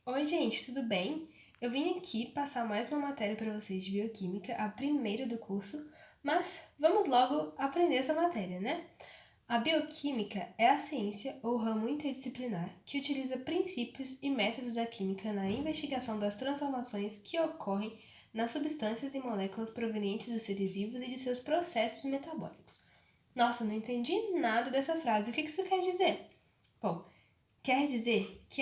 Oi, gente, tudo bem? Eu vim aqui passar mais uma matéria para vocês de bioquímica, a primeira do curso, mas vamos logo aprender essa matéria, né? A bioquímica é a ciência ou ramo interdisciplinar que utiliza princípios e métodos da química na investigação das transformações que ocorrem nas substâncias e moléculas provenientes dos seres vivos e de seus processos metabólicos. Nossa, não entendi nada dessa frase. O que isso quer dizer? Bom, quer dizer que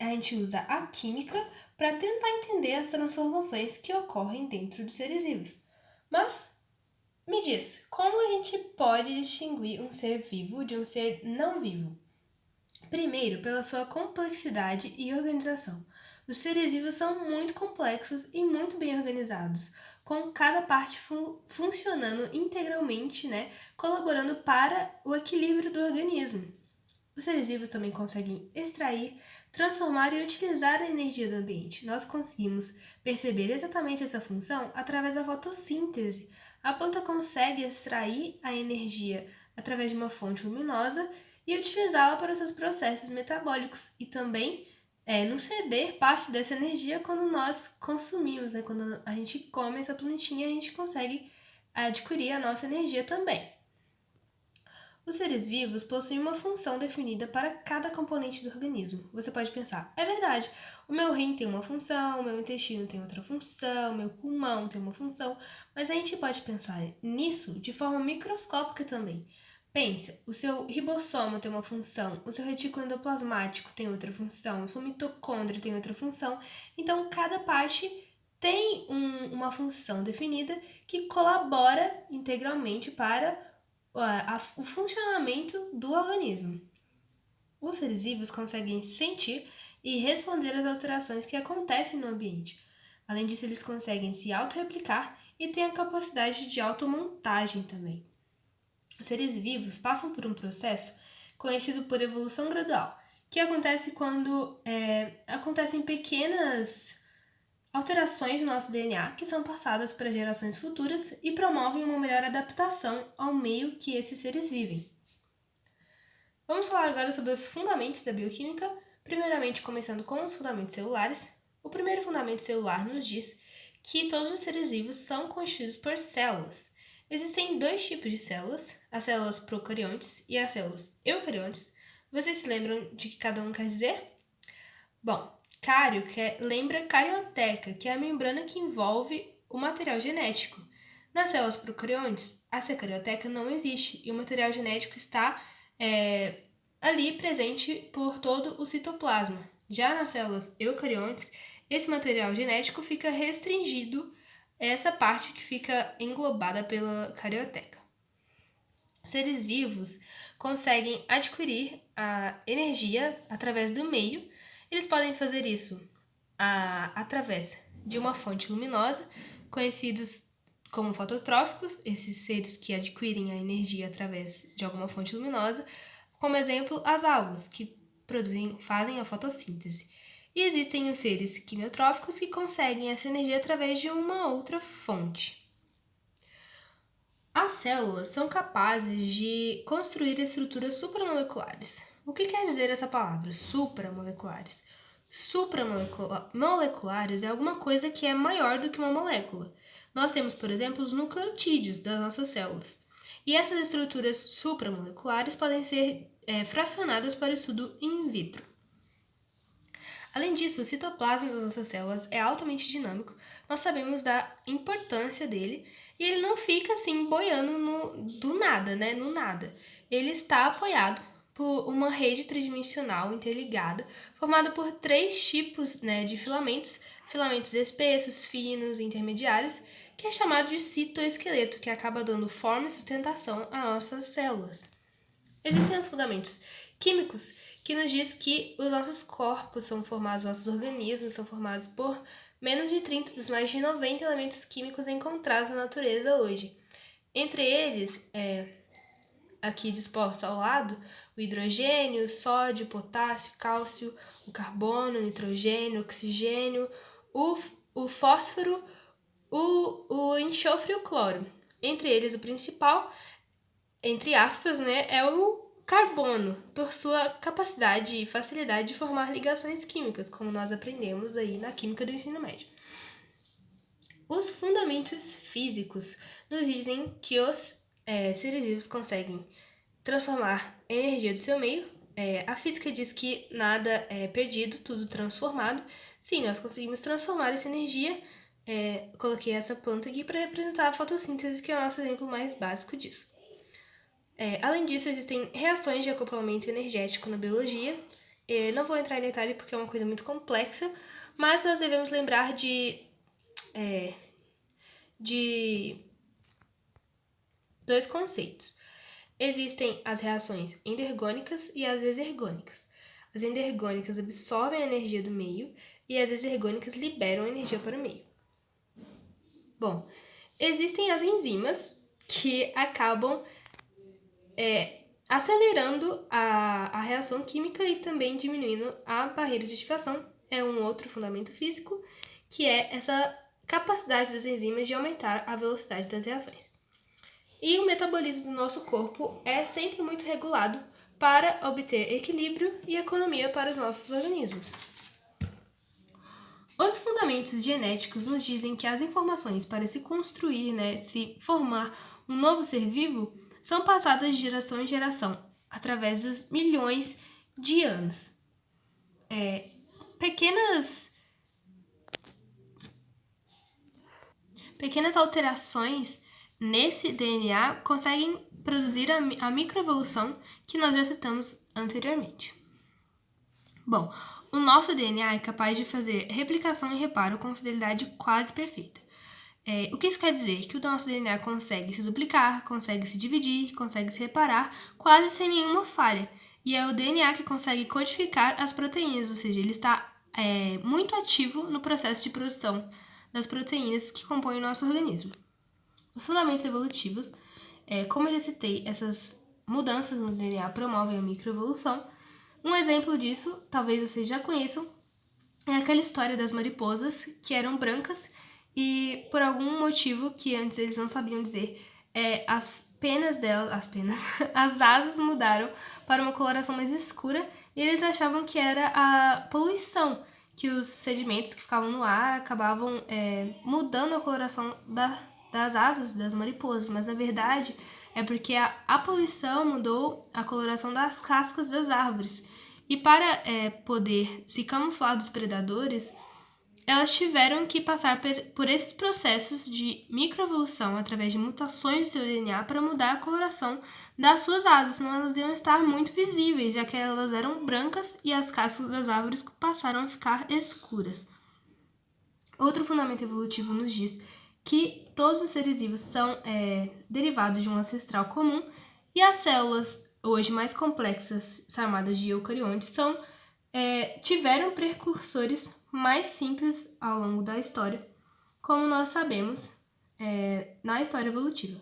a gente usa a química para tentar entender as transformações que ocorrem dentro dos seres vivos. Mas me diz, como a gente pode distinguir um ser vivo de um ser não vivo? Primeiro, pela sua complexidade e organização. Os seres vivos são muito complexos e muito bem organizados, com cada parte funcionando integralmente, né, colaborando para o equilíbrio do organismo. Os seres vivos também conseguem extrair, transformar e utilizar a energia do ambiente. Nós conseguimos perceber exatamente essa função através da fotossíntese. A planta consegue extrair a energia através de uma fonte luminosa e utilizá-la para os seus processos metabólicos e também não ceder parte dessa energia quando nós consumimos, né? Quando a gente come essa plantinha, a gente consegue adquirir a nossa energia também. Os seres vivos possuem uma função definida para cada componente do organismo. Você pode pensar, é verdade, o meu rim tem uma função, o meu intestino tem outra função, o meu pulmão tem uma função, mas a gente pode pensar nisso de forma microscópica também. Pensa, o seu ribossomo tem uma função, o seu retículo endoplasmático tem outra função, o seu mitocôndria tem outra função, então cada parte tem uma função definida que colabora integralmente para o funcionamento do organismo. Os seres vivos conseguem sentir e responder às alterações que acontecem no ambiente. Além disso, eles conseguem se autorreplicar e têm a capacidade de automontagem também. Os seres vivos passam por um processo conhecido por evolução gradual, que acontece quando acontecem pequenas alterações no nosso DNA que são passadas para gerações futuras e promovem uma melhor adaptação ao meio que esses seres vivem. Vamos falar agora sobre os fundamentos da bioquímica, primeiramente começando com os fundamentos celulares. O primeiro fundamento celular nos diz que todos os seres vivos são constituídos por células. Existem dois tipos de células, as células procariontes e as células eucariontes. Vocês se lembram de que cada um quer dizer? Bom, cário lembra carioteca, que é a membrana que envolve o material genético. Nas células procariontes, essa carioteca não existe e o material genético está ali presente por todo o citoplasma. Já nas células eucariontes, esse material genético fica restringido a essa parte que fica englobada pela carioteca. Os seres vivos conseguem adquirir a energia através do meio. Eles podem fazer isso através de uma fonte luminosa, conhecidos como fototróficos, esses seres que adquirem a energia através de alguma fonte luminosa, como exemplo, as algas, que fazem a fotossíntese. E existem os seres quimiotróficos que conseguem essa energia através de uma outra fonte. As células são capazes de construir estruturas supramoleculares. O que quer dizer essa palavra, supramoleculares? Supramoleculares é alguma coisa que é maior do que uma molécula. Nós temos, por exemplo, os nucleotídeos das nossas células. E essas estruturas supramoleculares podem ser fracionadas para estudo in vitro. Além disso, o citoplasma das nossas células é altamente dinâmico, nós sabemos da importância dele e ele não fica assim boiando do nada, né? No nada. Ele está apoiado por uma rede tridimensional interligada, formada por três tipos, né, de filamentos espessos, finos e intermediários, que é chamado de citoesqueleto, que acaba dando forma e sustentação às nossas células. Existem os fundamentos químicos que nos diz que os nossos corpos são formados, nossos organismos são formados por menos de 30 dos mais de 90 elementos químicos encontrados na natureza hoje. Entre eles, aqui dispostos ao lado, o hidrogênio, o sódio, o potássio, o cálcio, o carbono, o nitrogênio, o oxigênio, o fósforo, o enxofre e o cloro. Entre eles, o principal, entre aspas, né, é o carbono, por sua capacidade e facilidade de formar ligações químicas, como nós aprendemos aí na química do ensino médio. Os fundamentos físicos nos dizem que os seres vivos conseguem transformar energia do seu meio. A física diz que nada é perdido, tudo transformado. Sim, nós conseguimos transformar essa energia. Coloquei essa planta aqui para representar a fotossíntese, que é o nosso exemplo mais básico disso. Além disso, existem reações de acoplamento energético na biologia. Não vou entrar em detalhe porque é uma coisa muito complexa, mas nós devemos lembrar de dois conceitos. Existem as reações endergônicas e as exergônicas. As endergônicas absorvem a energia do meio e as exergônicas liberam a energia para o meio. Bom, existem as enzimas que acabam acelerando a reação química e também diminuindo a barreira de ativação. É um outro fundamento físico, que é essa capacidade das enzimas de aumentar a velocidade das reações. E o metabolismo do nosso corpo é sempre muito regulado para obter equilíbrio e economia para os nossos organismos. Os fundamentos genéticos nos dizem que as informações para se construir, se formar um novo ser vivo, são passadas de geração em geração, através dos milhões de anos. Pequenas alterações nesse DNA conseguem produzir a microevolução que nós já citamos anteriormente. Bom, o nosso DNA é capaz de fazer replicação e reparo com fidelidade quase perfeita. O que isso quer dizer? Que o nosso DNA consegue se duplicar, consegue se dividir, consegue se reparar quase sem nenhuma falha. E é o DNA que consegue codificar as proteínas, ou seja, ele está muito ativo no processo de produção das proteínas que compõem o nosso organismo. Os fundamentos evolutivos, como eu já citei, essas mudanças no DNA promovem a microevolução. Um exemplo disso, talvez vocês já conheçam, é aquela história das mariposas que eram brancas e por algum motivo que antes eles não sabiam dizer, as asas mudaram para uma coloração mais escura e eles achavam que era a poluição, que os sedimentos que ficavam no ar acabavam mudando a coloração das asas das mariposas, mas na verdade é porque a poluição mudou a coloração das cascas das árvores. E para poder se camuflar dos predadores, elas tiveram que passar por esses processos de microevolução através de mutações do seu DNA para mudar a coloração das suas asas, senão elas iam estar muito visíveis, já que elas eram brancas e as cascas das árvores passaram a ficar escuras. Outro fundamento evolutivo nos diz que todos os seres vivos são derivados de um ancestral comum e as células, hoje mais complexas, chamadas de eucariontes, tiveram precursores mais simples ao longo da história, como nós sabemos na história evolutiva.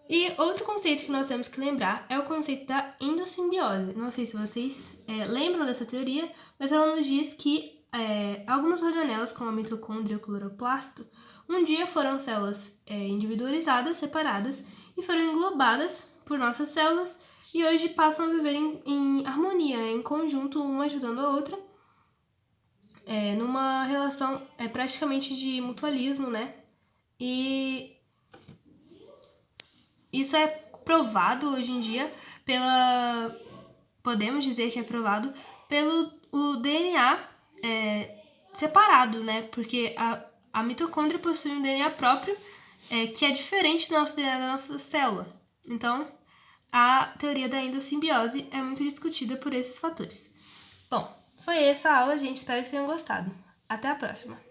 E outro conceito que nós temos que lembrar é o conceito da endossimbiose. Não sei se vocês lembram dessa teoria, mas ela nos diz que algumas organelas, como a mitocôndria e o cloroplasto, um dia foram células individualizadas, separadas, e foram englobadas por nossas células, e hoje passam a viver em harmonia, em conjunto, uma ajudando a outra, numa relação praticamente de mutualismo, E isso é provado hoje em dia podemos dizer que é provado pelo o DNA separado, Porque a mitocôndria possui um DNA próprio que é diferente do nosso DNA da nossa célula. Então, a teoria da endossimbiose é muito discutida por esses fatores. Bom, foi essa a aula, gente. Espero que tenham gostado. Até a próxima!